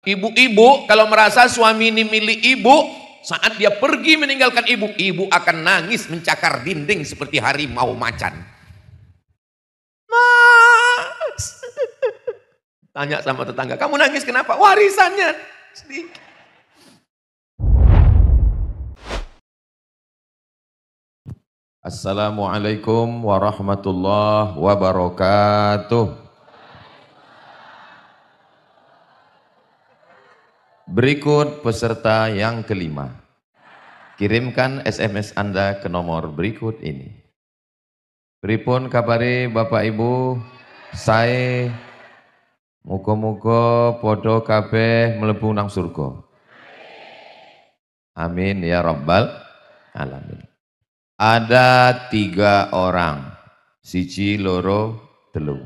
Ibu-ibu kalau merasa suami ini milik ibu, saat dia pergi meninggalkan ibu, ibu akan nangis mencakar dinding seperti harimau macan. Mas, tanya sama tetangga, kamu nangis kenapa? Warisannya sedikit. Assalamualaikum warahmatullahi wabarakatuh. Berikut peserta yang kelima. Kirimkan SMS Anda ke nomor berikut ini. Pripun kabare Bapak Ibu, saya muga-muga podo kabeh mlebu nang surga. Amin ya rabbal alamin. Ada 3 orang, siji loro telu.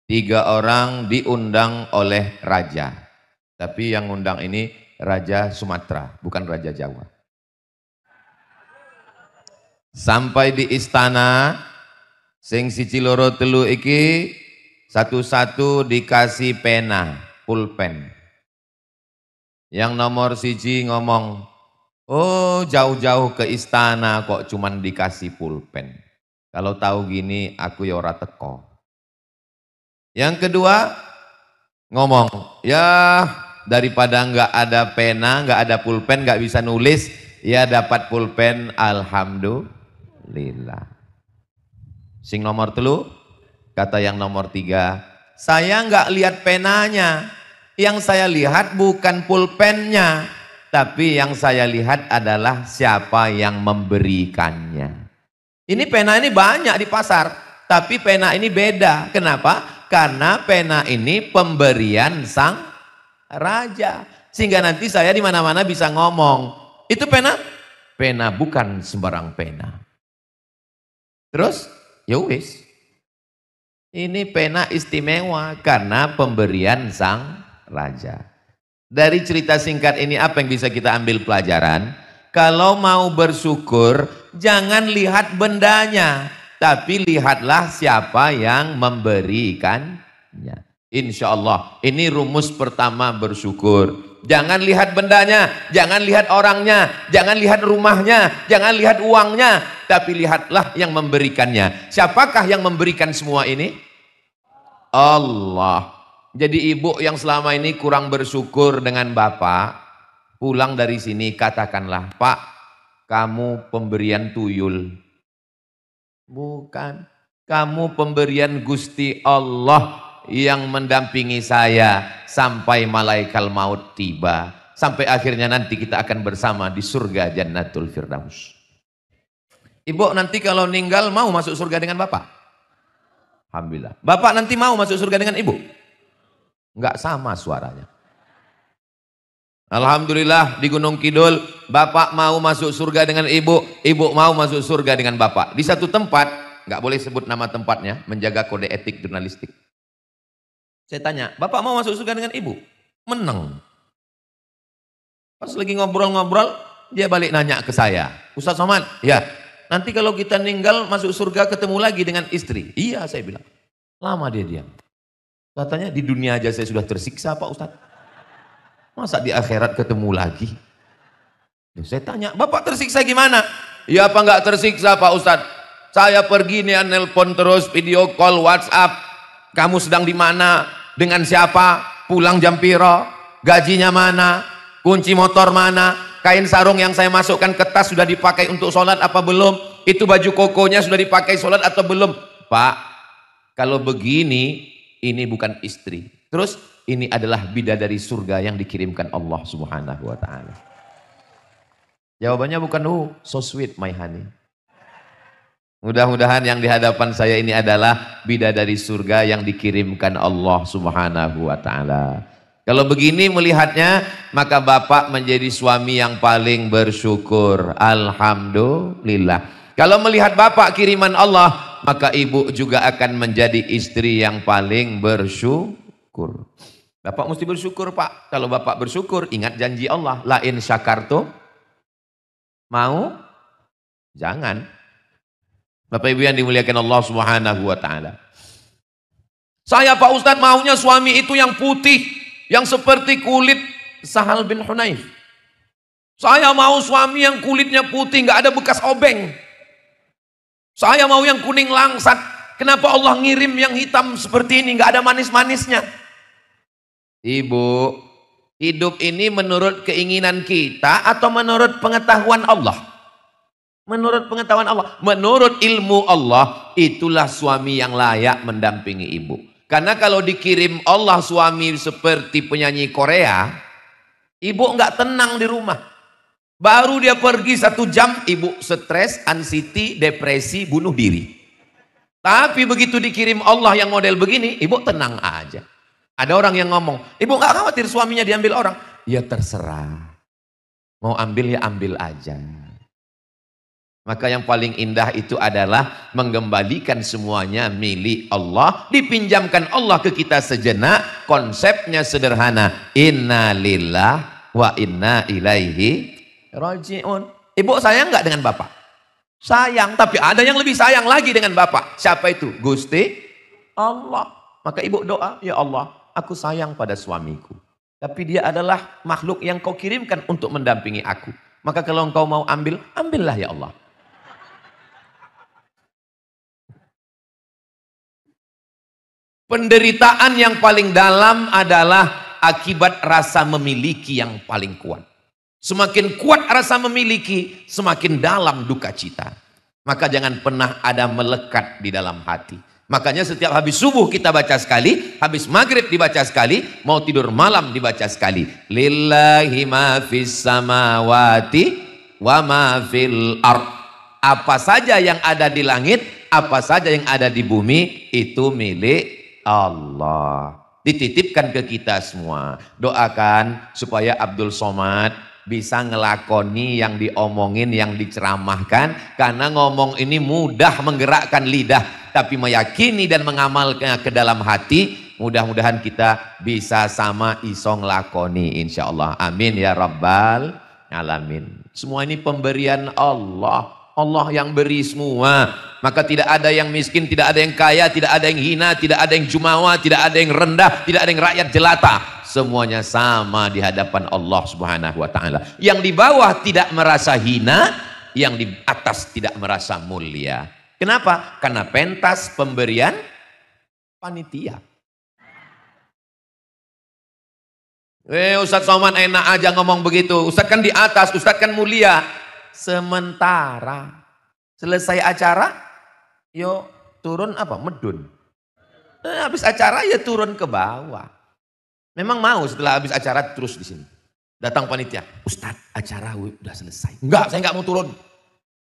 3 orang diundang oleh raja. Tapi yang undang ini Raja Sumatera, bukan Raja Jawa. Sampai di istana, sing siji loro telu iki satu-satu dikasih pena, pulpen. Yang nomor siji ngomong, oh jauh-jauh ke istana kok cuman dikasih pulpen. Kalau tahu gini aku ya ora teko. Yang kedua ngomong, ya daripada nggak ada pena, nggak ada pulpen, nggak bisa nulis, ya dapat pulpen, alhamdulillah. Sing nomor telu, kata yang nomor 3, saya nggak lihat penanya, yang saya lihat bukan pulpennya, tapi yang saya lihat adalah siapa yang memberikannya. Ini pena ini banyak di pasar, tapi pena ini beda. Kenapa? Karena pena ini pemberian sang raja, sehingga nanti saya di mana-mana bisa ngomong, itu pena? Pena bukan sembarang pena. Terus, ya wis. Ini pena istimewa karena pemberian sang raja. Dari cerita singkat ini apa yang bisa kita ambil pelajaran? Kalau mau bersyukur, jangan lihat bendanya, tapi lihatlah siapa yang memberikannya. Insya Allah, ini rumus pertama bersyukur. Jangan lihat bendanya, jangan lihat orangnya, jangan lihat rumahnya, jangan lihat uangnya, tapi lihatlah yang memberikannya. Siapakah yang memberikan semua ini? Allah. Jadi ibu yang selama ini kurang bersyukur dengan bapak, pulang dari sini katakanlah, Pak, kamu pemberian tuyul. Bukan, kamu pemberian Gusti Allah yang mendampingi saya sampai malaikat maut tiba, sampai akhirnya nanti kita akan bersama di surga Jannatul Firdaus. Ibu nanti kalau meninggal mau masuk surga dengan bapak? Alhamdulillah. Bapak nanti mau masuk surga dengan ibu? Enggak sama suaranya. Alhamdulillah di Gunung Kidul bapak mau masuk surga dengan ibu, ibu mau masuk surga dengan bapak. Di satu tempat, enggak boleh sebut nama tempatnya, menjaga kode etik jurnalistik. Saya tanya, bapak mau masuk surga dengan ibu? Menang. Pas lagi ngobrol-ngobrol, dia balik nanya ke saya, Ustaz Somad, ya, nanti kalau kita meninggal masuk surga ketemu lagi dengan istri. Iya, saya bilang. Lama dia diam. Katanya di dunia aja saya sudah tersiksa Pak Ustaz. Masa di akhirat ketemu lagi? Saya tanya, bapak tersiksa gimana? Ya apa enggak tersiksa Pak Ustaz? Saya pergi nih nelpon terus, video call, WhatsApp. Kamu sedang di mana? Dengan siapa? Pulang jam piro? Gajinya mana? Kunci motor mana? Kain sarung yang saya masukkan ke tas sudah dipakai untuk sholat apa belum? Itu baju kokonya sudah dipakai sholat atau belum? Pak, kalau begini, ini bukan istri. Terus, ini adalah bidadari surga yang dikirimkan Allah Subhanahu wa ta'ala. Jawabannya bukan, so sweet my honey. Mudah-mudahan yang di hadapan saya ini adalah bidadari surga yang dikirimkan Allah Subhanahu wa ta'ala. Kalau begini melihatnya, maka bapak menjadi suami yang paling bersyukur. Alhamdulillah. Kalau melihat bapak kiriman Allah, maka ibu juga akan menjadi istri yang paling bersyukur. Bapak mesti bersyukur Pak. Kalau bapak bersyukur, ingat janji Allah. La in syakartum, mau? Jangan. Bapak Ibu yang dimuliakan Allah Subhanahu wa ta'ala. Saya Pak Ustadz maunya suami itu yang putih, Yang seperti kulit Sahal bin Hunayf. Saya mau suami yang kulitnya putih, nggak ada bekas obeng. Saya mau yang kuning langsat. Kenapa Allah ngirim yang hitam seperti ini, nggak ada manis-manisnya? Ibu, hidup ini menurut keinginan kita atau menurut pengetahuan Allah? Menurut pengetahuan Allah, menurut ilmu Allah, itulah suami yang layak mendampingi ibu. Karena kalau dikirim Allah suami seperti penyanyi Korea, ibu nggak tenang di rumah. Baru dia pergi 1 jam, ibu stres, anxiety, depresi, bunuh diri. Tapi begitu dikirim Allah yang model begini, ibu tenang aja. Ada orang yang ngomong, ibu nggak khawatir suaminya diambil orang? Ya terserah. Mau ambil ya ambil aja. Maka yang paling indah itu adalah mengembalikan semuanya milik Allah, dipinjamkan Allah ke kita sejenak. Konsepnya sederhana, inna lillah wa inna ilaihi raji'un. Ibu sayang nggak dengan bapak? Sayang, tapi ada yang lebih sayang lagi dengan bapak. Siapa itu? Gusti Allah. Maka ibu doa, ya Allah, aku sayang pada suamiku, tapi dia adalah makhluk yang kau kirimkan untuk mendampingi aku. Maka kalau engkau mau ambil, ambillah ya Allah. Penderitaan yang paling dalam adalah akibat rasa memiliki yang paling kuat. Semakin kuat rasa memiliki, semakin dalam duka cita. Maka jangan pernah ada melekat di dalam hati. Makanya setiap habis subuh kita baca sekali, habis maghrib dibaca sekali, mau tidur malam dibaca sekali. Lillahi ma fis samawati wa ma fil ard. Apa saja yang ada di langit, apa saja yang ada di bumi, itu milik Allah. Dititipkan ke kita semua. Doakan supaya Abdul Somad bisa ngelakoni yang diomongin, yang diceramahkan. Karena ngomong ini mudah menggerakkan lidah, tapi meyakini dan mengamalkan ke dalam hati, mudah-mudahan kita bisa sama iso ngelakoni insyaallah. Amin ya rabbal alamin. Semua ini pemberian Allah. Allah yang beri semua. Maka tidak ada yang miskin, tidak ada yang kaya, tidak ada yang hina, tidak ada yang jumawa, tidak ada yang rendah, tidak ada yang rakyat jelata. Semuanya sama di hadapan Allah Subhanahu wa taala. Yang di bawah tidak merasa hina, yang di atas tidak merasa mulia. Kenapa? Karena pentas pemberian panitia. Ustadz Somad enak aja ngomong begitu. Ustadz kan di atas, Ustadz kan mulia. Sementara selesai acara, yo turun apa? Medun. Habis acara ya turun ke bawah. Memang mau setelah habis acara terus di sini. Datang panitia, Ustadz acara udah selesai. Enggak, saya enggak mau turun.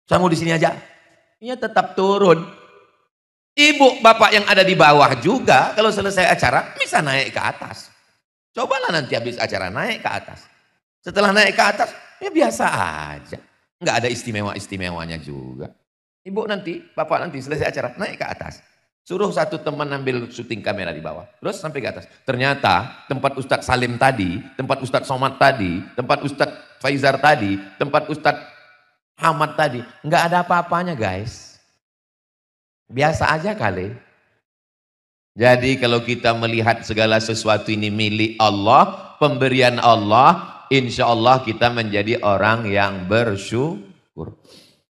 Saya mau di sini aja. Ya tetap turun. Ibu bapak yang ada di bawah juga kalau selesai acara bisa naik ke atas. Cobalah nanti habis acara naik ke atas. Setelah naik ke atas ya biasa aja. Enggak ada istimewa-istimewanya juga. Ibu nanti, bapak nanti selesai acara naik ke atas. Suruh satu teman ambil syuting kamera di bawah. Terus sampai ke atas. Ternyata tempat Ustadz Salim tadi, tempat Ustadz Somad tadi, tempat Ustadz Faizar tadi, tempat Ustadz Hamad tadi. Enggak ada apa-apanya guys. Biasa aja kali. Jadi kalau kita melihat segala sesuatu ini milik Allah, pemberian Allah, insya Allah kita menjadi orang yang bersyukur.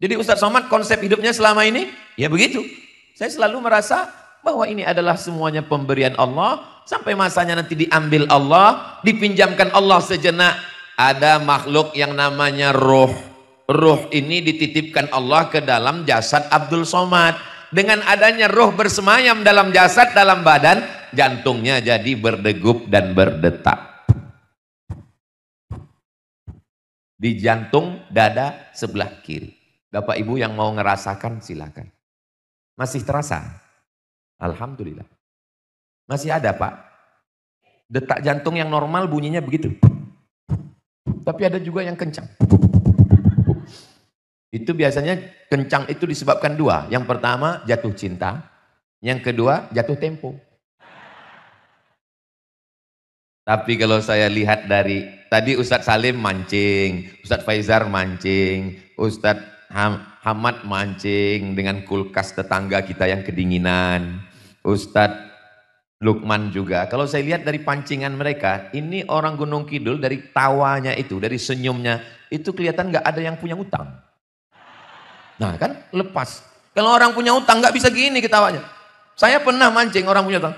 Jadi Ustadz Somad konsep hidupnya selama ini, ya begitu. Saya selalu merasa bahwa ini adalah semuanya pemberian Allah. Sampai masanya nanti diambil Allah, dipinjamkan Allah sejenak. Ada makhluk yang namanya roh. Roh ini dititipkan Allah ke dalam jasad Abdul Somad. Dengan adanya roh bersemayam dalam jasad, dalam badan, jantungnya jadi berdegup dan berdetak. Di jantung dada sebelah kiri. Bapak Ibu yang mau ngerasakan silakan. Masih terasa? Alhamdulillah. Masih ada Pak? Detak jantung yang normal bunyinya begitu. Tapi ada juga yang kencang. Itu biasanya kencang itu disebabkan dua. Yang pertama jatuh cinta. Yang kedua jatuh tempo. Tapi kalau saya lihat dari tadi Ustadz Salim mancing, Ustadz Faizar mancing, Ustadz Hamad mancing dengan kulkas tetangga kita yang kedinginan. Ustadz Lukman juga. Kalau saya lihat dari pancingan mereka, ini orang Gunung Kidul dari tawanya itu, dari senyumnya, itu kelihatan nggak ada yang punya utang. Nah kan lepas. Kalau orang punya utang nggak bisa gini ketawanya. Saya pernah mancing orang punya utang.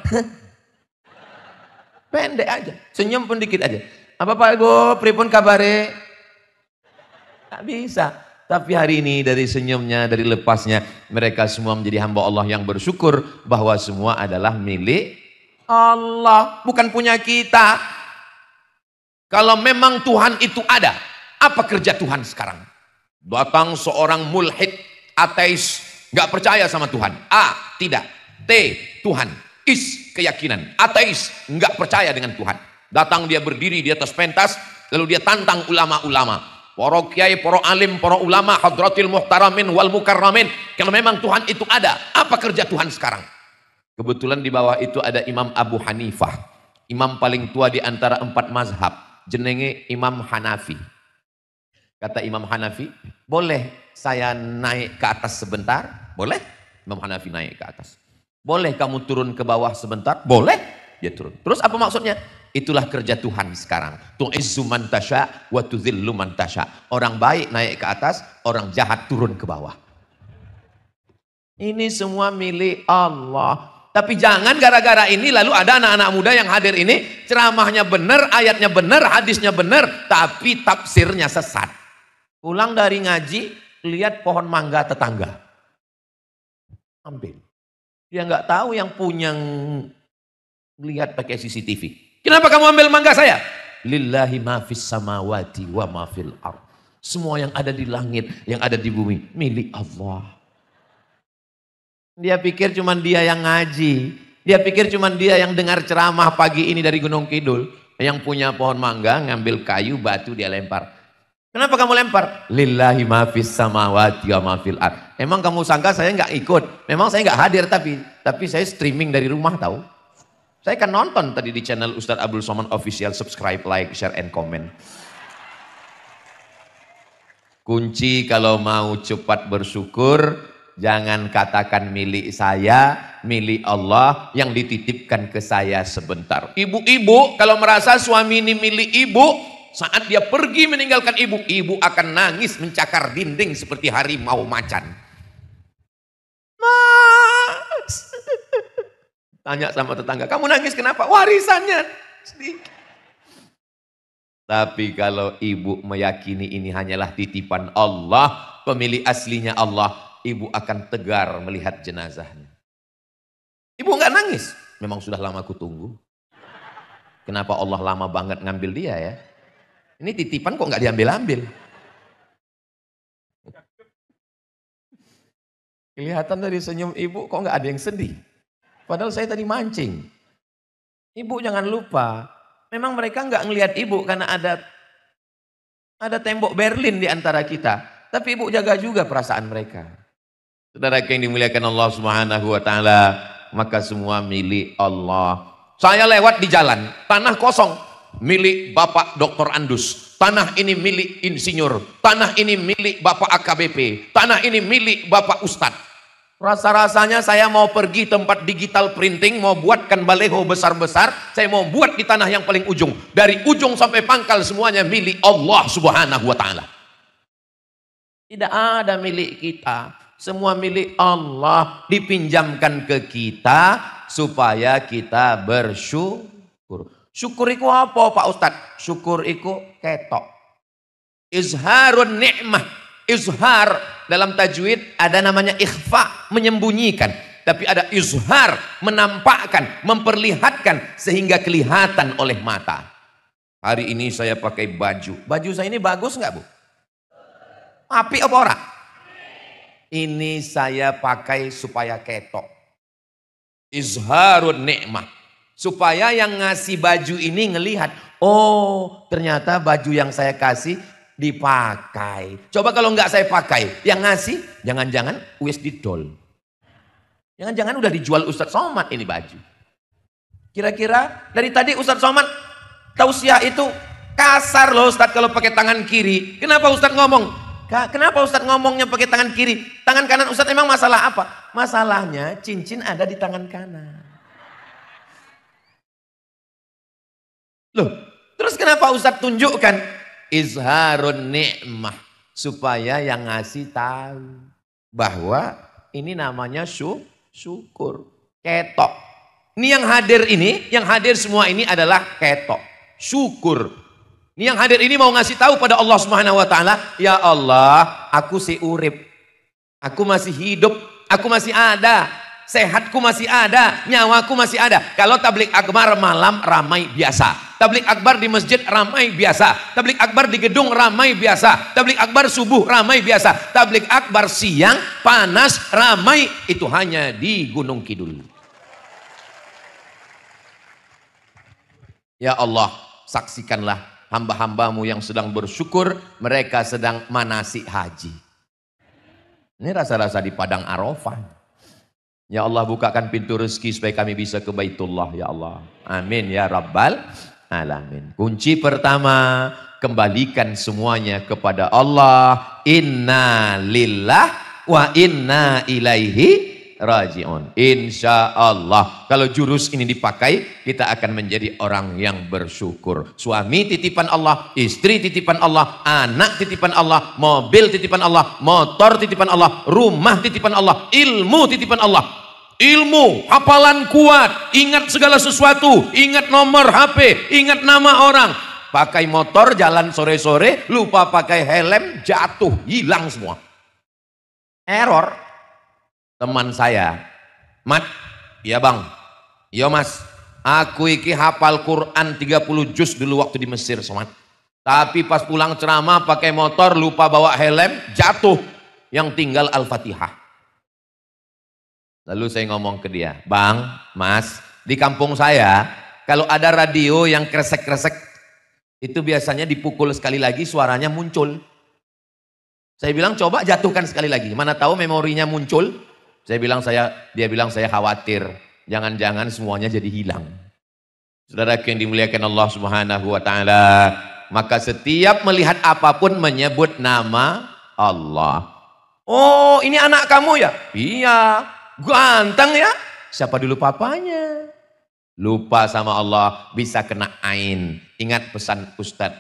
Pendek aja, senyum pun dikit aja. Apa Pak Ibu, pripun kabare? Nggak bisa. Tapi hari ini dari senyumnya, dari lepasnya, mereka semua menjadi hamba Allah yang bersyukur bahwa semua adalah milik Allah, bukan punya kita. Kalau memang Tuhan itu ada, apa kerja Tuhan sekarang? Datang seorang mulhid, ateis, nggak percaya sama Tuhan. A, tidak. T, Tuhan. Is, keyakinan. Ateis, nggak percaya dengan Tuhan. Datang dia berdiri di atas pentas, lalu dia tantang ulama-ulama. Para kiai, para alim, para ulama, hadratil muhtaramin wal mukarramin. Kalau memang Tuhan itu ada, apa kerja Tuhan sekarang? Kebetulan di bawah itu ada Imam Abu Hanifah. Imam paling tua di antara 4 mazhab. Jenenge Imam Hanafi. Kata Imam Hanafi, boleh saya naik ke atas sebentar? Boleh. Imam Hanafi naik ke atas. Boleh kamu turun ke bawah sebentar? Boleh. Dia turun. Terus apa maksudnya? Itulah kerja Tuhan sekarang. Tu'izzu man tasya wa tudzillu man tasya. Orang baik naik ke atas, orang jahat turun ke bawah. Ini semua milik Allah. Tapi jangan gara-gara ini lalu ada anak-anak muda yang hadir ini, ceramahnya benar, ayatnya benar, hadisnya benar, tapi tafsirnya sesat. Pulang dari ngaji, lihat pohon mangga tetangga. Ambil. Dia nggak tahu yang punya lihat pakai CCTV. Kenapa kamu ambil mangga saya? Lillahi ma fis samawati wa ma fil ardh. Semua yang ada di langit, yang ada di bumi, milik Allah. Dia pikir cuma dia yang ngaji. Dia pikir cuma dia yang dengar ceramah pagi ini dari Gunung Kidul. Yang punya pohon mangga, ngambil kayu, batu, dia lempar. Kenapa kamu lempar? Lillahi ma fis samawati wa ma fil ardh. Emang kamu sangka saya nggak ikut? Memang saya nggak hadir tapi saya streaming dari rumah tahu. Saya kan nonton tadi di channel Ustadz Abdul Somad Official, subscribe, like, share, and comment. Kunci kalau mau cepat bersyukur, jangan katakan milik saya, milik Allah yang dititipkan ke saya sebentar. Ibu-ibu kalau merasa suami ini milik ibu, saat dia pergi meninggalkan ibu, ibu akan nangis mencakar dinding seperti harimau macan. Tanya sama tetangga, kamu nangis kenapa? Warisannya sedikit. Tapi kalau ibu meyakini ini hanyalah titipan Allah, pemilik aslinya Allah, ibu akan tegar melihat jenazahnya. Ibu nggak nangis, memang sudah lama aku tunggu. Kenapa Allah lama banget ngambil dia ya? Ini titipan kok nggak diambil-ambil? Kelihatan dari senyum ibu kok nggak ada yang sedih. Padahal saya tadi mancing. Ibu jangan lupa, memang mereka nggak ngelihat ibu karena ada tembok Berlin di antara kita. Tapi ibu jaga juga perasaan mereka. Saudara yang dimuliakan Allah Subhanahu wa taala, maka semua milik Allah. Saya lewat di jalan, tanah kosong, milik Bapak Dr. Andus. Tanah ini milik insinyur, tanah ini milik Bapak AKBP, tanah ini milik Bapak Ustadz. Rasa-rasanya saya mau pergi tempat digital printing, mau buatkan baleho besar-besar, saya mau buat di tanah yang paling ujung. Dari ujung sampai pangkal semuanya milik Allah Subhanahu wa taala. Tidak ada milik kita, semua milik Allah, dipinjamkan ke kita supaya kita bersyukur. Syukur iku apa Pak Ustadz? Syukur iku ketok. Izharun ni'mah. Izhar dalam tajwid ada namanya ikhfa, menyembunyikan. Tapi ada izhar, menampakkan, memperlihatkan sehingga kelihatan oleh mata. Hari ini saya pakai baju. Baju saya ini bagus nggak Bu? Api apa ora? Ini saya pakai supaya ketok. Izharun ni'mah. Supaya yang ngasih baju ini ngelihat, oh ternyata baju yang saya kasih dipakai. Coba kalau nggak saya pakai, yang ngasih jangan-jangan wis didol. Jangan-jangan udah dijual Ustadz Somad ini baju. Kira-kira dari tadi Ustadz Somad tausiah itu kasar loh Ustadz kalau pakai tangan kiri. Kenapa Ustadz ngomong? Kenapa Ustadz ngomongnya pakai tangan kiri? Tangan kanan Ustadz emang masalah apa? Masalahnya cincin ada di tangan kanan. Loh, terus kenapa Ustadz tunjukkan? Izharun ni'mah. Supaya yang ngasih tahu bahwa ini namanya syukur. Ketok. Ini yang hadir ini, yang hadir semua ini adalah ketok. Syukur. Ini yang hadir ini mau ngasih tahu pada Allah Subhanahu wa taala, ya Allah, aku si urip. Aku masih hidup, aku masih ada. Sehatku masih ada, nyawaku masih ada. Kalau tablik akbar malam ramai biasa. Tablik akbar di masjid ramai biasa. Tablik akbar di gedung ramai biasa. Tablik akbar subuh ramai biasa. Tablik akbar siang panas ramai, itu hanya di Gunung Kidul. Ya Allah, saksikanlah hamba-hambamu yang sedang bersyukur, mereka sedang manasik haji. Ini rasa-rasa di Padang Arafah. Ya Allah, bukakan pintu rezeki supaya kami bisa ke Baitullah, ya Allah. Amin ya Rabbal Alamin. Kunci pertama, kembalikan semuanya kepada Allah. Inna lillah wa inna ilaihi raji'un. Insya Allah, kalau jurus ini dipakai, kita akan menjadi orang yang bersyukur. Suami titipan Allah, istri titipan Allah, anak titipan Allah, mobil titipan Allah, motor titipan Allah, rumah titipan Allah, ilmu titipan Allah. Ilmu, hafalan kuat, ingat segala sesuatu, ingat nomor HP, ingat nama orang. Pakai motor jalan sore-sore, lupa pakai helm, jatuh, hilang semua. Error. Teman saya, Mat, iya bang, iya mas, aku iki hafal Quran 30 juz dulu waktu di Mesir, Somat. Tapi pas pulang ceramah pakai motor, lupa bawa helm, jatuh. Yang tinggal Al-Fatihah. Lalu saya ngomong ke dia, bang, mas, di kampung saya, kalau ada radio yang kresek-kresek, itu biasanya dipukul sekali lagi suaranya muncul. Saya bilang coba jatuhkan sekali lagi, mana tahu memorinya muncul. Dia bilang saya khawatir, jangan-jangan semuanya jadi hilang. Saudara yang dimuliakan Allah Subhanahu wa taala, maka setiap melihat apapun menyebut nama Allah. Oh, ini anak kamu ya? Iya. Ganteng ya? Siapa dulu papanya? Lupa sama Allah, bisa kena ain. Ingat pesan Ustadz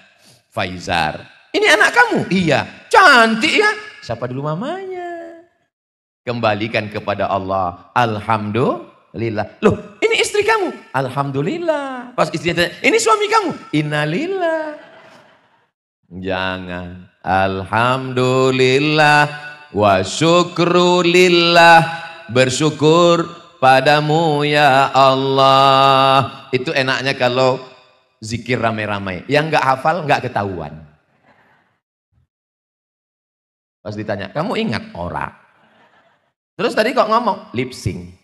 Faizar. Ini anak kamu? Iya. Cantik ya? Siapa dulu mamanya? Kembalikan kepada Allah. Alhamdulillah. Loh, ini istri kamu? Alhamdulillah. Pas istrinya tanya, ini suami kamu? Innalillah. Jangan. Alhamdulillah wa syukrulillah. Bersyukur padamu ya Allah. Itu enaknya kalau zikir ramai-ramai. Yang nggak hafal nggak ketahuan. Pas ditanya, kamu ingat ora? Terus tadi kok ngomong lip sync.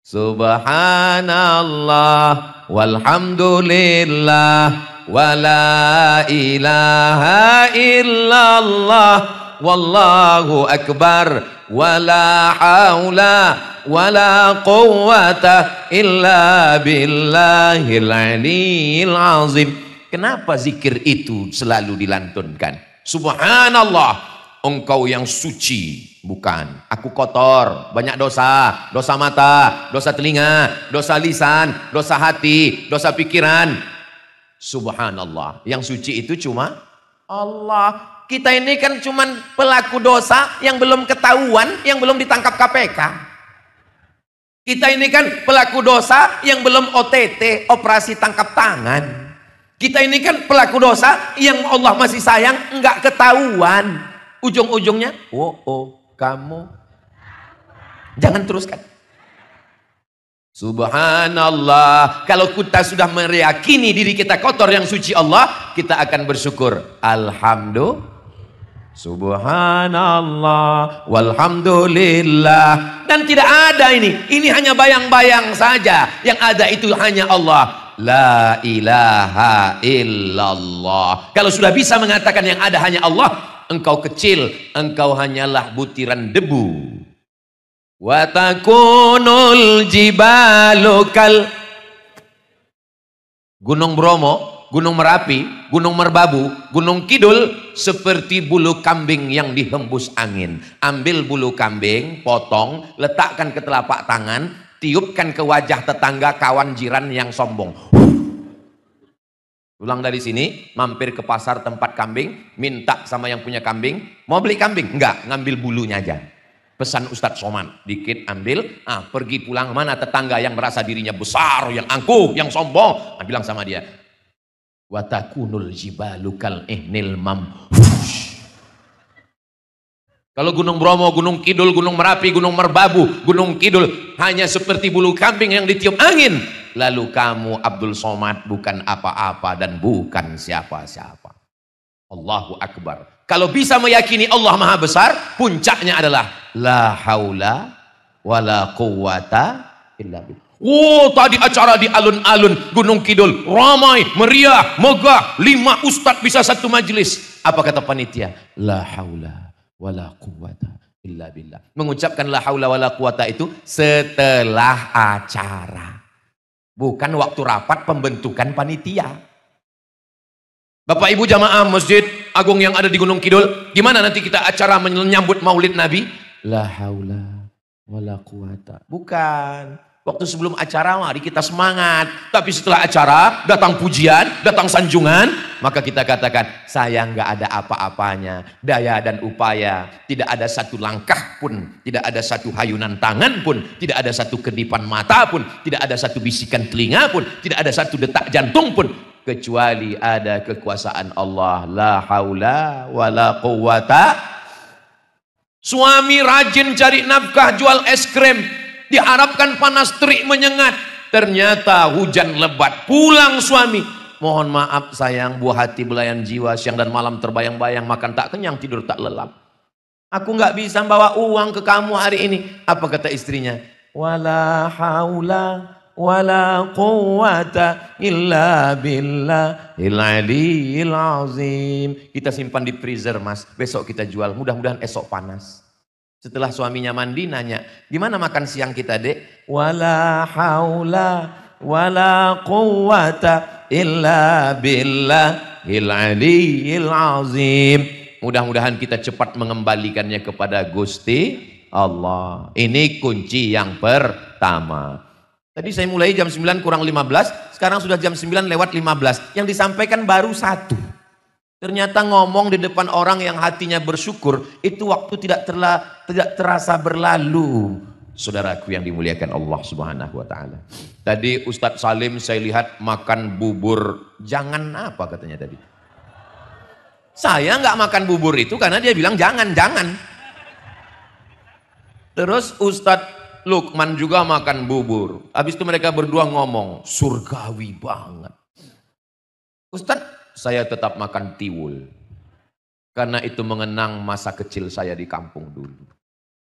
Subhanallah walhamdulillah wala ilaha illallah wallahu akbar. Wala haula wala quwwata illa billahil aliyil azim. Kenapa zikir itu selalu dilantunkan? Subhanallah, engkau yang suci. Bukan, aku kotor, banyak dosa. Dosa mata, dosa telinga, dosa lisan, dosa hati, dosa pikiran. Subhanallah, yang suci itu cuma Allah. Kita ini kan cuman pelaku dosa yang belum ketahuan, yang belum ditangkap KPK. Kita ini kan pelaku dosa yang belum OTT, operasi tangkap tangan. Kita ini kan pelaku dosa yang Allah masih sayang, enggak ketahuan. Ujung-ujungnya, kamu. Jangan teruskan. Subhanallah. Kalau kita sudah meyakini diri kita kotor yang suci Allah, kita akan bersyukur. Alhamdulillah. Subhanallah walhamdulillah. Dan tidak ada ini hanya bayang-bayang saja. Yang ada itu hanya Allah. La ilaha illallah. Kalau sudah bisa mengatakan yang ada hanya Allah, engkau kecil, engkau hanyalah butiran debu. Wa takunul jibalu kal Gunung Bromo, Gunung Merapi, Gunung Merbabu, Gunung Kidul seperti bulu kambing yang dihembus angin. Ambil bulu kambing, potong, letakkan ke telapak tangan, tiupkan ke wajah tetangga, kawan, jiran yang sombong. Pulang dari sini, mampir ke pasar tempat kambing, minta sama yang punya kambing, mau beli kambing? Enggak, ngambil bulunya aja. Pesan Ustadz Somad, dikit ambil, pergi pulang, mana tetangga yang merasa dirinya besar, yang angkuh, yang sombong, bilang sama dia, watakunul jibalu kal ihnil mamfush. Kalau Gunung Bromo, Gunung Kidul, Gunung Merapi, Gunung Merbabu, Gunung Kidul hanya seperti bulu kambing yang ditiup angin, lalu kamu Abdul Somad bukan apa-apa dan bukan siapa-siapa. Allahu Akbar. Kalau bisa meyakini Allah Maha Besar, puncaknya adalah la haula wala quwata illa billah. Oh, tadi acara di alun-alun Gunung Kidul, ramai, meriah, megah, 5 ustadz bisa satu majelis. Apa kata panitia? La haula wala quwata illa billah. Mengucapkan la haula wala quwata itu setelah acara. Bukan waktu rapat pembentukan panitia. Bapak Ibu jamaah Masjid Agung yang ada di Gunung Kidul, gimana nanti kita acara menyambut Maulid Nabi? La haula wala quwata. Bukan. Waktu sebelum acara mari kita semangat. Tapi setelah acara datang pujian, datang sanjungan, maka kita katakan saya nggak ada apa-apanya, daya dan upaya, tidak ada satu langkah pun, tidak ada satu hayunan tangan pun, tidak ada satu kedipan mata pun, tidak ada satu bisikan telinga pun, tidak ada satu detak jantung pun, kecuali ada kekuasaan Allah. La haula wala quwata. Suami rajin cari nafkah jual es krim, diharapkan panas terik menyengat, ternyata hujan lebat. Pulang suami, mohon maaf sayang, buah hati belayan jiwa, siang dan malam terbayang-bayang, makan tak kenyang, tidur tak lelap. Aku nggak bisa bawa uang ke kamu hari ini. Apa kata istrinya? Wala haula wala quwata illa billahil aliyil azim. Kita simpan di freezer mas, besok kita jual, mudah-mudahan esok panas. Setelah suaminya mandi nanya, gimana makan siang kita dek? Wala haula wala quwata illa billahil aliyil azim. Mudah-mudahan kita cepat mengembalikannya kepada Gusti Allah. Ini kunci yang pertama. Tadi saya mulai jam 9 kurang 15, sekarang sudah jam 9 lewat 15. Yang disampaikan baru 1. Ternyata ngomong di depan orang yang hatinya bersyukur, itu waktu tidak terasa berlalu. Saudaraku yang dimuliakan Allah Subhanahu wa taala. Tadi Ustadz Salim saya lihat makan bubur, jangan apa katanya tadi. Saya nggak makan bubur itu karena dia bilang jangan. Terus Ustadz Lukman juga makan bubur. Habis itu mereka berdua ngomong, surgawi banget. Ustadz, saya tetap makan tiwul. Karena itu mengenang masa kecil saya di kampung dulu.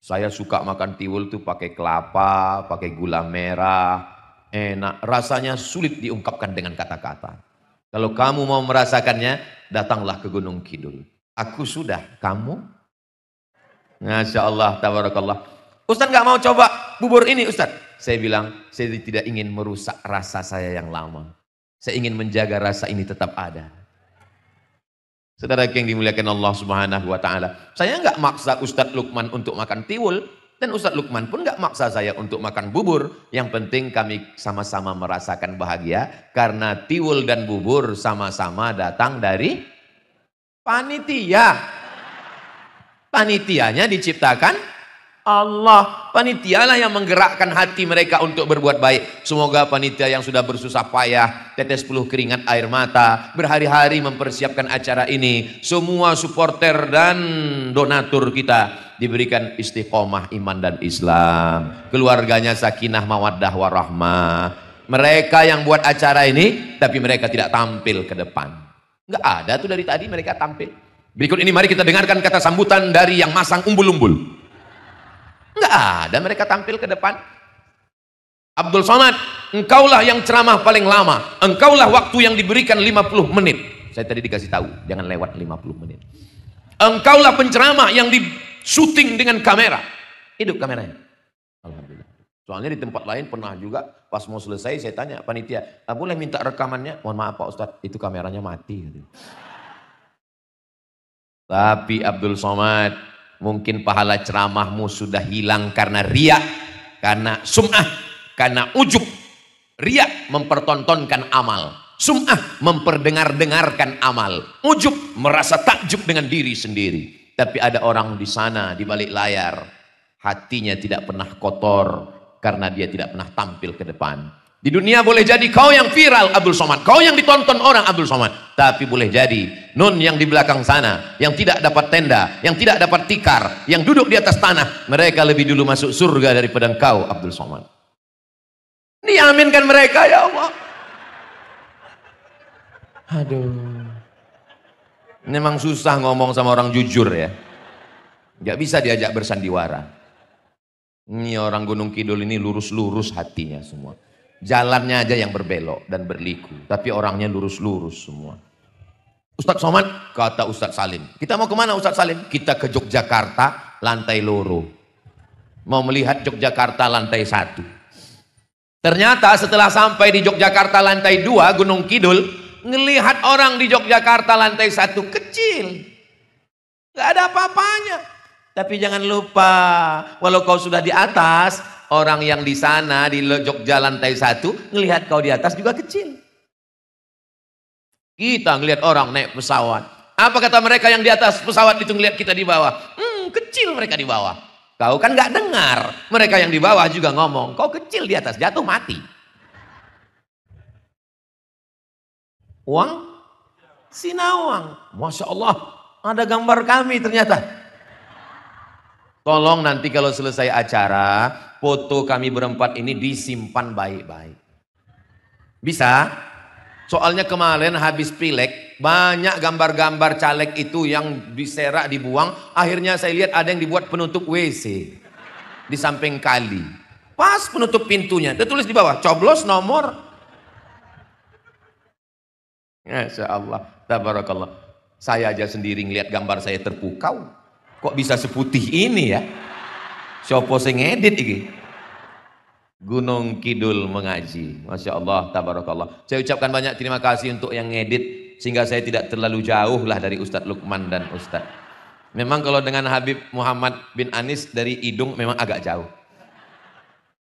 Saya suka makan tiwul tuh pakai kelapa, pakai gula merah. Enak, rasanya sulit diungkapkan dengan kata-kata. Kalau kamu mau merasakannya, datanglah ke Gunung Kidul. Aku sudah, kamu? Masya Allah, tabarakallah. Ustadz nggak mau coba bubur ini Ustadz. Saya bilang, saya tidak ingin merusak rasa saya yang lama. Saya ingin menjaga rasa ini tetap ada. Saudara yang dimuliakan Allah Subhanahu wa taala. Saya nggak maksa Ustadz Lukman untuk makan tiwul, dan Ustadz Lukman pun nggak maksa saya untuk makan bubur. Yang penting kami sama-sama merasakan bahagia karena tiwul dan bubur sama-sama datang dari panitia. Panitianya diciptakan Allah. Panitialah yang menggerakkan hati mereka untuk berbuat baik. Semoga panitia yang sudah bersusah payah, tetes peluh keringat air mata, berhari-hari mempersiapkan acara ini, semua supporter dan donatur kita diberikan istiqomah iman dan Islam, keluarganya sakinah mawaddah warahmah. Mereka yang buat acara ini tapi mereka tidak tampil ke depan. Enggak ada tuh dari tadi mereka tampil. Berikut ini mari kita dengarkan kata sambutan dari yang masang umbul-umbul. Enggak ada mereka tampil ke depan. Abdul Somad, engkaulah yang ceramah paling lama. Engkaulah waktu yang diberikan 50 menit. Saya tadi dikasih tahu, jangan lewat 50 menit. Engkaulah penceramah yang di-syuting dengan kamera. Hidup kameranya. Alhamdulillah. Soalnya di tempat lain pernah juga, pas mau selesai saya tanya panitia, boleh minta rekamannya? Mohon maaf Pak Ustadz, itu kameranya mati. Tapi Abdul Somad, mungkin pahala ceramahmu sudah hilang karena riya, karena sum'ah, karena ujub. Riya mempertontonkan amal, Sum'ah, memperdengar-dengarkan amal. Ujub, merasa takjub dengan diri sendiri. Tapi ada orang di sana, di balik layar, hatinya tidak pernah kotor, karena dia tidak pernah tampil ke depan. Di dunia boleh jadi kau yang viral Abdul Somad, kau yang ditonton orang Abdul Somad, tapi boleh jadi nun yang di belakang sana, yang tidak dapat tenda, yang tidak dapat tikar, yang duduk di atas tanah, mereka lebih dulu masuk surga daripada engkau Abdul Somad. Diaminkan mereka ya Allah. Aduh, memang susah ngomong sama orang jujur ya, nggak bisa diajak bersandiwara. Ini orang Gunung Kidul ini lurus-lurus hatinya semua. Jalannya aja yang berbelok dan berliku, tapi orangnya lurus-lurus semua. Ustadz Somad, kata Ustadz Salim, kita mau kemana Ustadz Salim? Kita ke Yogyakarta lantai loro, mau melihat Yogyakarta lantai 1. Ternyata setelah sampai di Yogyakarta lantai 2 Gunung Kidul, ngelihat orang di Yogyakarta lantai 1 kecil, gak ada apa-apanya. Tapi jangan lupa, walau kau sudah di atas, orang yang di sana di Jogja lantai 1 ngelihat kau di atas juga kecil. Kita ngelihat orang naik pesawat, apa kata mereka yang di atas pesawat itu ngelihat kita di bawah? Kecil mereka di bawah. Kau kan nggak dengar, mereka yang di bawah juga ngomong, kau kecil di atas, jatuh mati. Uang Sinawang, Masya Allah, ada gambar kami ternyata. Tolong nanti kalau selesai acara, foto kami berempat ini disimpan baik-baik. Bisa? Soalnya kemarin habis pileg, banyak gambar-gambar caleg itu yang diserak, dibuang. Akhirnya saya lihat ada yang dibuat penutup WC di samping kali. Pas penutup pintunya, tertulis di bawah, coblos nomor. Masya Allah, tabarakallah. Saya aja sendiri ngelihat gambar saya terpukau. Kok bisa seputih ini ya? Sopo sing ngedit iki? Gunung Kidul mengaji. Masya Allah, tabarakallah. Saya ucapkan banyak terima kasih untuk yang ngedit, sehingga saya tidak terlalu jauh lah dari Ustadz Lukman dan Ustadz. Memang kalau dengan Habib Muhammad bin Anis dari hidung memang agak jauh.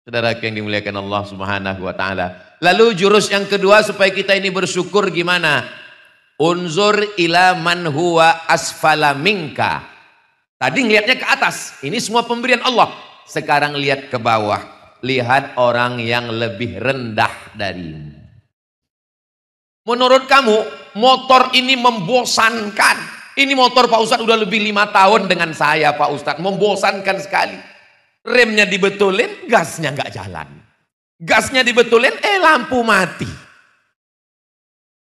Saudara yang dimuliakan Allah Subhanahu wa Ta'ala. Lalu jurus yang kedua supaya kita ini bersyukur gimana? Unzur ila man huwa asfala minka. Tadi ngelihatnya ke atas, ini semua pemberian Allah. Sekarang lihat ke bawah, lihat orang yang lebih rendah darimu. Menurut kamu, motor ini membosankan. Ini motor Pak Ustadz udah lebih 5 tahun dengan saya Pak Ustadz, membosankan sekali. Remnya dibetulin, gasnya nggak jalan. Gasnya dibetulin, lampu mati.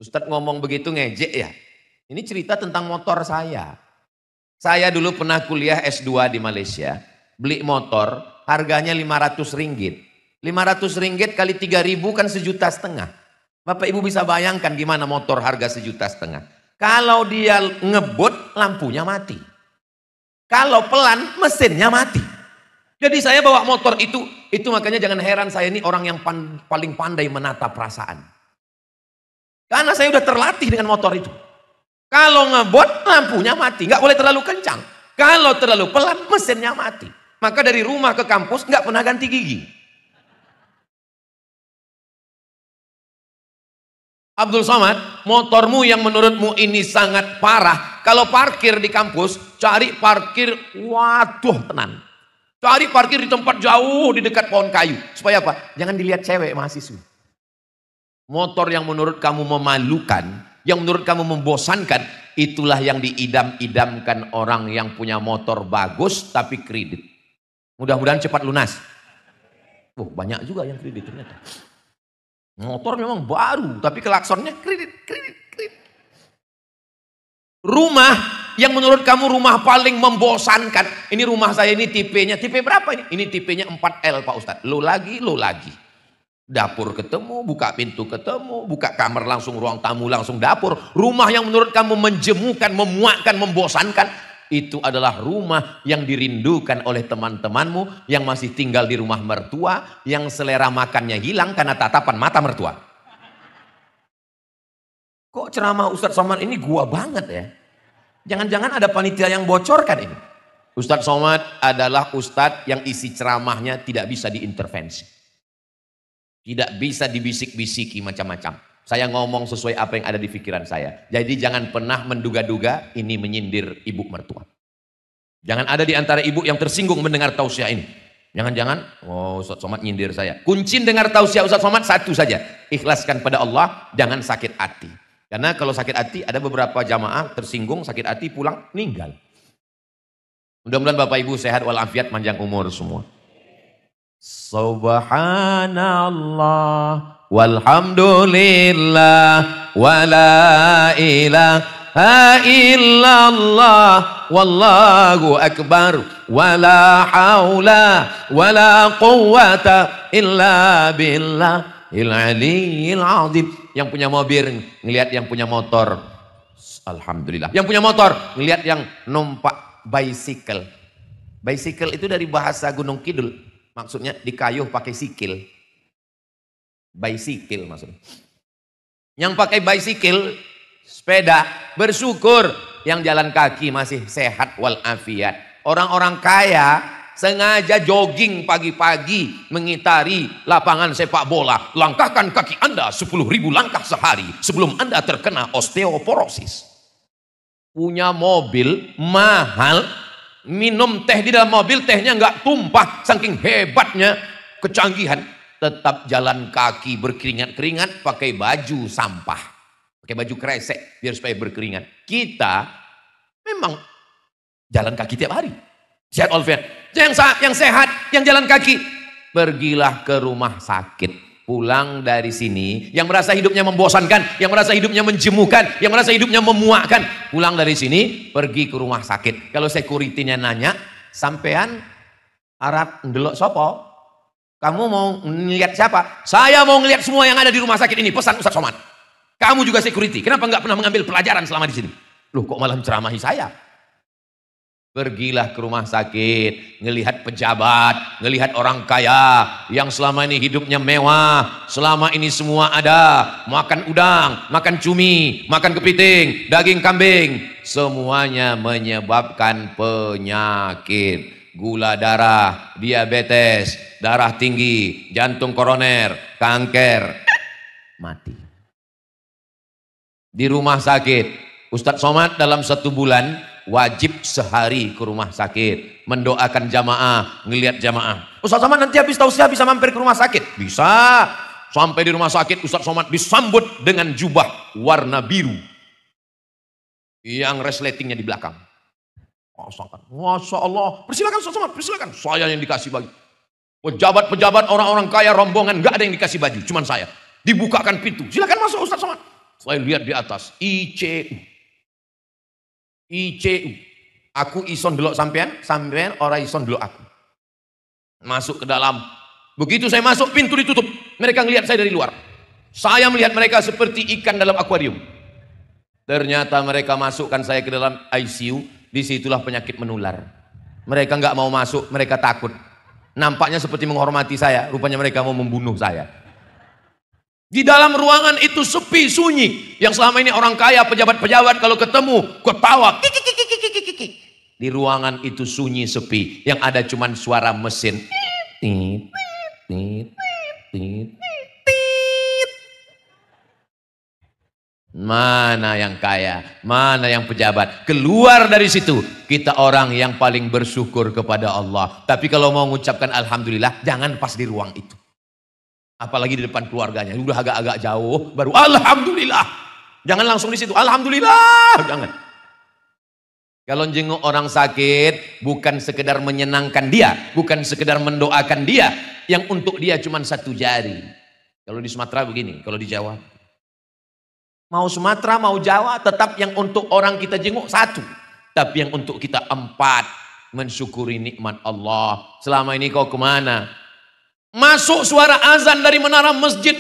Ustadz ngomong begitu ngejek ya. Ini cerita tentang motor saya. Saya dulu pernah kuliah S2 di Malaysia, beli motor harganya 500 ringgit. 500 ringgit kali 3.000 kan 1,5 juta. Bapak Ibu bisa bayangkan gimana motor harga 1,5 juta. Kalau dia ngebut, lampunya mati. Kalau pelan, mesinnya mati. Jadi saya bawa motor itu makanya jangan heran saya ini orang yang paling pandai menata perasaan. Karena saya udah terlatih dengan motor itu. Kalau ngebut lampunya mati, nggak boleh terlalu kencang. Kalau terlalu pelan mesinnya mati. Maka dari rumah ke kampus nggak pernah ganti gigi. Abdul Somad, motormu yang menurutmu ini sangat parah. Kalau parkir di kampus, cari parkir, waduh tenan. Cari parkir di tempat jauh di dekat pohon kayu. Supaya apa? Jangan dilihat cewek mahasiswa. Motor yang menurut kamu memalukan, yang menurut kamu membosankan, itulah yang diidam-idamkan orang yang punya motor bagus tapi kredit. Mudah-mudahan cepat lunas. Banyak juga yang kredit ternyata. Motor memang baru tapi klaksonnya kredit. Rumah yang menurut kamu rumah paling membosankan. Ini rumah saya ini tipenya, tipe berapa ini? Ini tipenya 4L Pak Ustadz. Lo lagi. Dapur ketemu, buka pintu ketemu, buka kamar langsung ruang tamu langsung dapur. Rumah yang menurut kamu menjemukan, memuakkan, membosankan, itu adalah rumah yang dirindukan oleh teman-temanmu yang masih tinggal di rumah mertua, yang selera makannya hilang karena tatapan mata mertua. Kok ceramah Ustadz Somad ini gua banget ya? Jangan-jangan ada panitia yang bocorkan ini. Ustadz Somad adalah ustadz yang isi ceramahnya tidak bisa diintervensi. Tidak bisa dibisik-bisiki macam-macam. Saya ngomong sesuai apa yang ada di pikiran saya. Jadi jangan pernah menduga-duga ini menyindir ibu mertua. Jangan ada di antara ibu yang tersinggung mendengar tausiah ini. Jangan-jangan, oh Ustaz Somad nyindir saya. Kunci dengar tausiah Ustaz Somad satu saja. Ikhlaskan pada Allah, jangan sakit hati. Karena kalau sakit hati, ada beberapa jamaah tersinggung, sakit hati, pulang, meninggal. Mudah-mudahan Bapak Ibu sehat walafiat, panjang umur semua. Subhanallah walhamdulillah wala ilaha illallah wallahu akbar wala haula wala quwwata illa billah il-aliyyil azim. Yang punya mobil ngelihat yang punya motor, alhamdulillah. Yang punya motor ngelihat yang numpak bicycle. Bicycle itu dari bahasa Gunung Kidul, maksudnya dikayuh pakai sikil. Bicycle maksudnya. Yang pakai bicycle, sepeda, bersyukur. Yang jalan kaki masih sehat walafiat. Orang-orang kaya sengaja jogging pagi-pagi mengitari lapangan sepak bola. Langkahkan kaki Anda 10.000 langkah sehari sebelum Anda terkena osteoporosis. Punya mobil mahal, minum teh di dalam mobil, tehnya nggak tumpah, saking hebatnya kecanggihan. Tetap jalan kaki berkeringat-keringat, pakai baju sampah, pakai baju kresek biar supaya berkeringat. Kita memang jalan kaki tiap hari. Sehat walafiat. Yang sehat, yang jalan kaki, pergilah ke rumah sakit. Pulang dari sini, yang merasa hidupnya membosankan, yang merasa hidupnya menjemukan, yang merasa hidupnya memuakkan, pulang dari sini, pergi ke rumah sakit. Kalau security-nya nanya, sampean arep ndelok sopo? Kamu mau ngelihat siapa? Saya mau ngelihat semua yang ada di rumah sakit ini. Pesan Ustaz Somad. Kamu juga security. Kenapa nggak pernah mengambil pelajaran selama di sini? Loh, kok malah menceramahi saya? Pergilah ke rumah sakit, ngelihat pejabat, ngelihat orang kaya yang selama ini hidupnya mewah, selama ini semua ada, makan udang, makan cumi, makan kepiting, daging kambing, semuanya menyebabkan penyakit. Gula darah, diabetes, darah tinggi, jantung koroner, kanker, mati. Di rumah sakit, Ustadz Somad dalam 1 bulan wajib sehari ke rumah sakit, mendoakan jamaah, ngelihat jamaah. Ustadz Somad nanti habis tausiah bisa mampir ke rumah sakit? Bisa. Sampai di rumah sakit Ustadz Somad disambut dengan jubah warna biru yang resletingnya di belakang. Masya Allah, persilakan Ustaz Somad, persilakan. Saya yang dikasih baju. Pejabat-pejabat, orang-orang kaya, rombongan, gak ada yang dikasih baju, cuman saya. Dibukakan pintu, silakan masuk Ustaz Somad. Saya lihat di atas, ICU. Aku ison delok sampean, sampean orang ison delok aku. Masuk ke dalam. Begitu saya masuk, pintu ditutup. Mereka ngelihat saya dari luar. Saya melihat mereka seperti ikan dalam akuarium. Ternyata mereka masukkan saya ke dalam ICU. Disitulah penyakit menular. Mereka nggak mau masuk, mereka takut. Nampaknya seperti menghormati saya, rupanya mereka mau membunuh saya. Di dalam ruangan itu sepi, sunyi. Yang selama ini orang kaya, pejabat-pejabat kalau ketemu, ketawa. Di ruangan itu sunyi, sepi. Yang ada cuma suara mesin. Mana yang kaya, mana yang pejabat. Keluar dari situ, kita orang yang paling bersyukur kepada Allah. Tapi kalau mau mengucapkan alhamdulillah, jangan pas di ruang itu. Apalagi di depan keluarganya, udah agak-agak jauh, baru alhamdulillah. Jangan langsung di situ, alhamdulillah, jangan. Kalau jenguk orang sakit, bukan sekedar menyenangkan dia, bukan sekedar mendoakan dia, yang untuk dia cuma 1 jari. Kalau di Sumatera begini, kalau di Jawa. Mau Sumatera, mau Jawa, tetap yang untuk orang kita jenguk 1. Tapi yang untuk kita 4. Mensyukuri nikmat Allah. Selama ini kau kemana? Masuk suara azan dari menara masjid.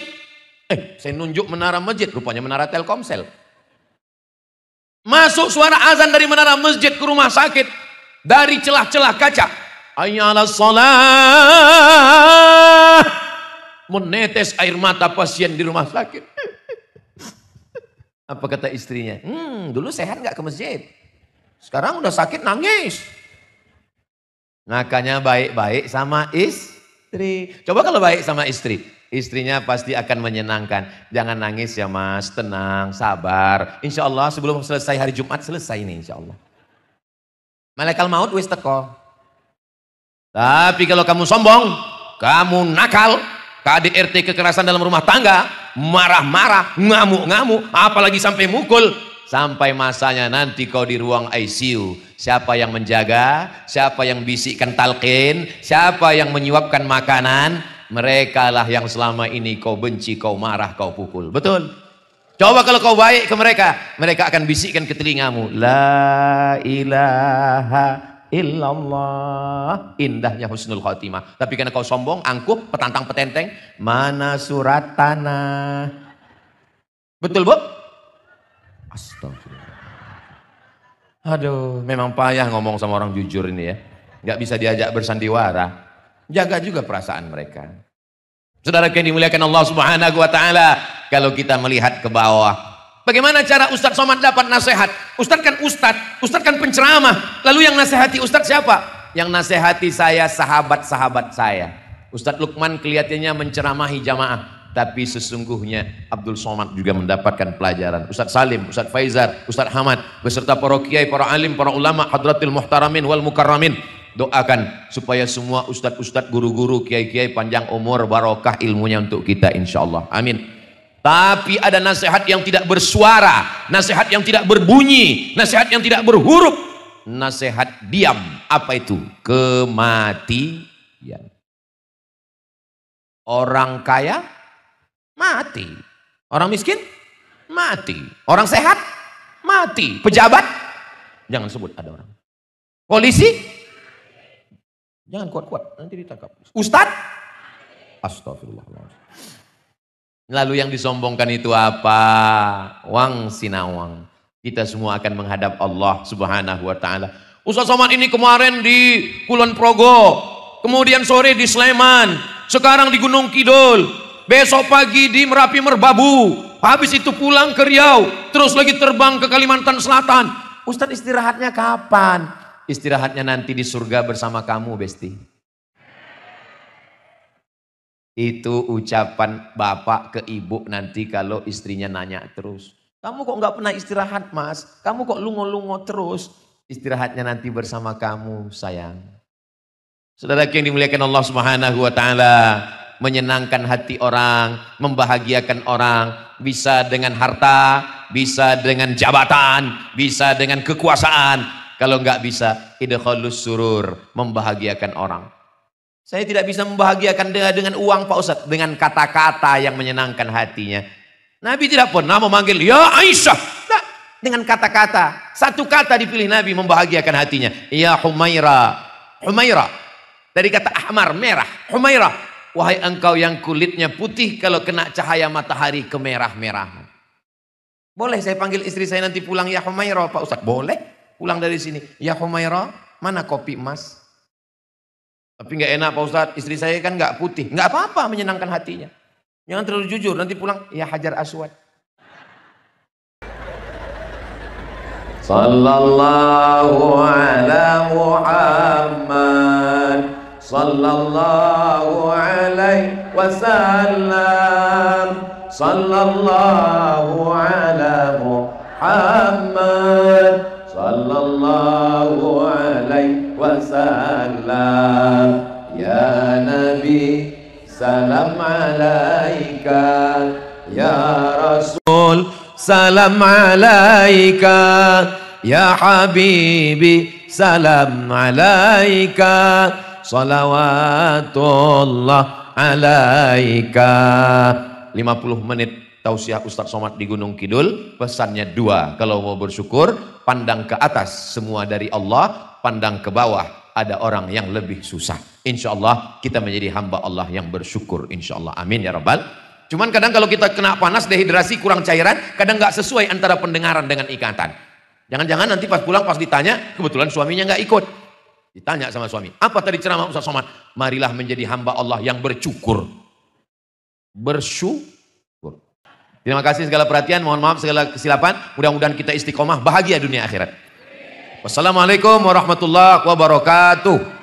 Saya nunjuk menara masjid, rupanya menara Telkomsel. Masuk suara azan dari menara masjid ke rumah sakit. Dari celah-celah kaca. Hayya 'alas shalah. Menetes air mata pasien di rumah sakit. Apa kata istrinya? Dulu sehat nggak ke masjid? Sekarang udah sakit nangis. Makanya baik-baik sama istri. Coba kalau baik sama istri. istrinya pasti akan menyenangkan. Jangan nangis ya mas, tenang, sabar. Insya Allah sebelum selesai hari Jumat selesai ini insya Allah. Malaikat maut wis teko. Tapi kalau kamu sombong, kamu nakal, KDRT kekerasan dalam rumah tangga, marah-marah, ngamuk-ngamuk, apalagi sampai mukul, sampai masanya nanti kau di ruang ICU. Siapa yang menjaga, siapa yang bisikkan talqin, siapa yang menyuapkan makanan, mereka lah yang selama ini kau benci, kau marah, kau pukul. Betul? Coba kalau kau baik ke mereka, mereka akan bisikkan ke telingamu, la ilaha illallah. Indahnya husnul khotimah. Tapi karena kau sombong, angkuh, petantang petenteng, mana surat tanah. Betul bu? Astagfirullah. Aduh, memang payah ngomong sama orang jujur ini ya. Gak bisa diajak bersandiwara. Jaga juga perasaan mereka. Saudara yang dimuliakan Allah Subhanahu wa taala, kalau kita melihat ke bawah, bagaimana cara Ustadz Somad dapat nasihat? Ustadz kan penceramah. Lalu yang nasihati Ustadz siapa? Yang nasihati saya sahabat-sahabat saya. Ustadz Lukman kelihatannya menceramahi jamaah, tapi sesungguhnya Abdul Somad juga mendapatkan pelajaran. Ustadz Salim, Ustadz Faizar, Ustadz Hamad, beserta para kiai, para alim, para ulama, hadratil muhtaramin wal mukarramin. Doakan supaya semua ustadz-ustadz, guru-guru, kiai-kiai panjang umur, barokah ilmunya untuk kita insyaallah. Amin. Tapi ada nasihat yang tidak bersuara, nasihat yang tidak berbunyi, nasihat yang tidak berhuruf, nasihat diam. Apa itu? Kematian. Orang kaya mati, orang miskin mati, orang sehat mati, pejabat jangan sebut ada orang, polisi jangan kuat-kuat, nanti ditangkap. Ustadz, astagfirullahaladzim. Lalu yang disombongkan itu apa? Wang sinawang. Kita semua akan menghadap Allah Subhanahu wa taala. Ustadz Somad ini kemarin di Kulon Progo, kemudian sore di Sleman, sekarang di Gunung Kidul, besok pagi di Merapi Merbabu, habis itu pulang ke Riau, terus lagi terbang ke Kalimantan Selatan. Ustadz istirahatnya kapan? Istirahatnya nanti di surga bersama kamu, Besti. Itu ucapan bapak ke ibu nanti kalau istrinya nanya terus. Kamu kok nggak pernah istirahat, Mas? Kamu kok lungo-lungo terus? Istirahatnya nanti bersama kamu, sayang. Saudara yang dimuliakan Allah Subhanahu wa taala, menyenangkan hati orang, membahagiakan orang, bisa dengan harta, bisa dengan jabatan, bisa dengan kekuasaan. Kalau nggak bisa, idkhalus surur, membahagiakan orang. Saya tidak bisa membahagiakan dia dengan uang Pak Ustadz, dengan kata-kata yang menyenangkan hatinya. Nabi tidak pernah memanggil ya Aisyah. Nah, dengan kata-kata, satu kata dipilih Nabi membahagiakan hatinya. Ya Humaira, Humaira. Dari kata ahmar, merah, Humaira. Wahai engkau yang kulitnya putih, kalau kena cahaya matahari kemerah-merahan. Boleh saya panggil istri saya nanti pulang ya Humaira Pak Ustadz? Boleh. Pulang dari sini, ya Humaira, mana kopi emas? Tapi nggak enak Pak Ustadz, istri saya kan nggak putih. Nggak apa-apa, menyenangkan hatinya. Jangan terlalu jujur, nanti pulang, ya Hajar Aswad. Sallallahu ala Muhammad, sallallahu alaihi wasallam, sallallahu ala Muhammad, sallallahu alaihi wasallam. Ya Nabi, salam alaika. Ya Rasul, salam alaika. Ya Habibi, salam alaika. Salawatullah alaika. 50 menit tausiah Ustadz Somad di Gunung Kidul, pesannya 2. Kalau mau bersyukur, pandang ke atas, semua dari Allah. Pandang ke bawah, ada orang yang lebih susah. Insya Allah kita menjadi hamba Allah yang bersyukur. Insya Allah, amin ya rabbal. Cuman kadang kalau kita kena panas, dehidrasi, kurang cairan, kadang nggak sesuai antara pendengaran dengan ikatan. Jangan-jangan nanti pas pulang, pas ditanya, kebetulan suaminya nggak ikut. Ditanya sama suami, apa tadi ceramah Ustadz Somad? Marilah menjadi hamba Allah yang bersyukur. Bersyukur. Terima kasih segala perhatian, mohon maaf segala kesilapan. Mudah-mudahan kita istiqomah, bahagia dunia akhirat. Wassalamualaikum warahmatullahi wabarakatuh.